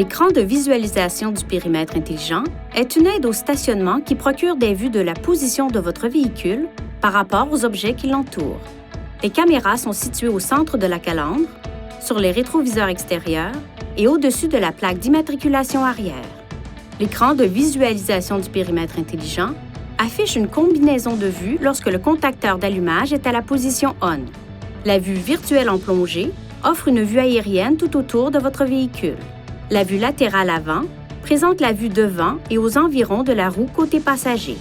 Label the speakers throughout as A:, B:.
A: L'écran de visualisation du périmètre intelligent est une aide au stationnement qui procure des vues de la position de votre véhicule par rapport aux objets qui l'entourent. Les caméras sont situées au centre de la calandre, sur les rétroviseurs extérieurs et au-dessus de la plaque d'immatriculation arrière. L'écran de visualisation du périmètre intelligent affiche une combinaison de vues lorsque le contacteur d'allumage est à la position ON. La vue virtuelle en plongée offre une vue aérienne tout autour de votre véhicule. La vue latérale avant présente la vue devant et aux environs de la roue côté passager.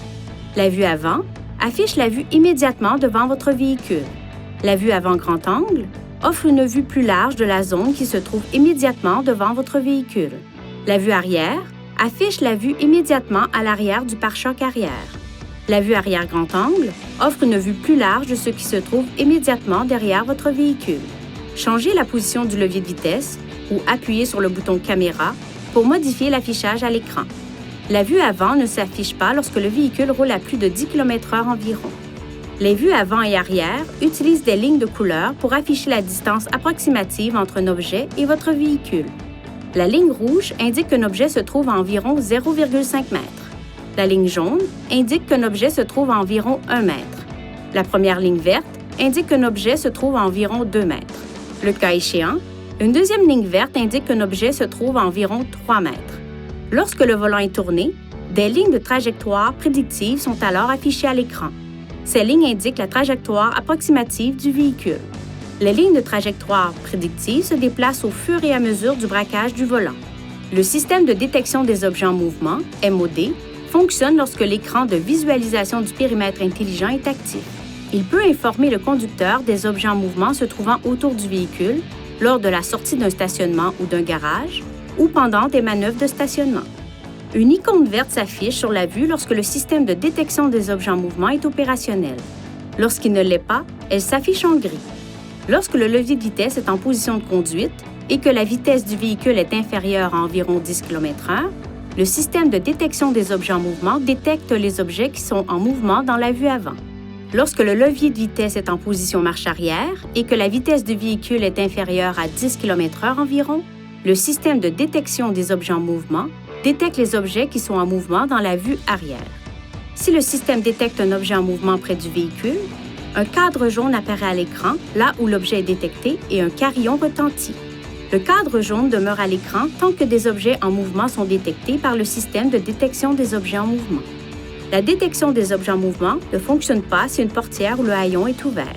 A: La vue avant affiche la vue immédiatement devant votre véhicule. La vue avant grand angle offre une vue plus large de la zone qui se trouve immédiatement devant votre véhicule. La vue arrière affiche la vue immédiatement à l'arrière du pare-choc arrière. La vue arrière grand angle offre une vue plus large de ce qui se trouve immédiatement derrière votre véhicule. Changez la position du levier de vitesse ou appuyez sur le bouton Caméra pour modifier l'affichage à l'écran. La vue avant ne s'affiche pas lorsque le véhicule roule à plus de 10 km/h environ. Les vues avant et arrière utilisent des lignes de couleur pour afficher la distance approximative entre un objet et votre véhicule. La ligne rouge indique qu'un objet se trouve à environ 0,5 m. La ligne jaune indique qu'un objet se trouve à environ 1 m. La première ligne verte indique qu'un objet se trouve à environ 2 m. Le cas échéant, une deuxième ligne verte indique qu'un objet se trouve à environ 3 m. Lorsque le volant est tourné, des lignes de trajectoire prédictives sont alors affichées à l'écran. Ces lignes indiquent la trajectoire approximative du véhicule. Les lignes de trajectoire prédictives se déplacent au fur et à mesure du braquage du volant. Le système de détection des objets en mouvement, MOD, fonctionne lorsque l'écran de visualisation du périmètre intelligent est actif. Il peut informer le conducteur des objets en mouvement se trouvant autour du véhicule lors de la sortie d'un stationnement ou d'un garage ou pendant des manœuvres de stationnement. Une icône verte s'affiche sur la vue lorsque le système de détection des objets en mouvement est opérationnel. Lorsqu'il ne l'est pas, elle s'affiche en gris. Lorsque le levier de vitesse est en position de conduite et que la vitesse du véhicule est inférieure à environ 10 km/h, le système de détection des objets en mouvement détecte les objets qui sont en mouvement dans la vue avant. Lorsque le levier de vitesse est en position marche arrière et que la vitesse du véhicule est inférieure à 10 km/h environ, le système de détection des objets en mouvement détecte les objets qui sont en mouvement dans la vue arrière. Si le système détecte un objet en mouvement près du véhicule, un cadre jaune apparaît à l'écran là où l'objet est détecté et un carillon retentit. Le cadre jaune demeure à l'écran tant que des objets en mouvement sont détectés par le système de détection des objets en mouvement. La détection des objets en mouvement ne fonctionne pas si une portière ou le haillon est ouvert.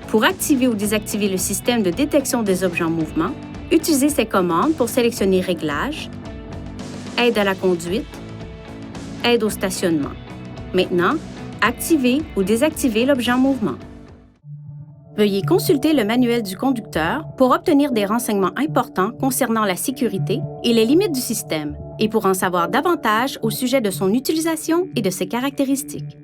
A: Pour activer ou désactiver le système de détection des objets en mouvement, utilisez ces commandes pour sélectionner Réglages, Aide à la conduite, Aide au stationnement. Maintenant, activez ou désactivez l'objet en mouvement. Veuillez consulter le manuel du conducteur pour obtenir des renseignements importants concernant la sécurité et les limites du système et pour en savoir davantage au sujet de son utilisation et de ses caractéristiques.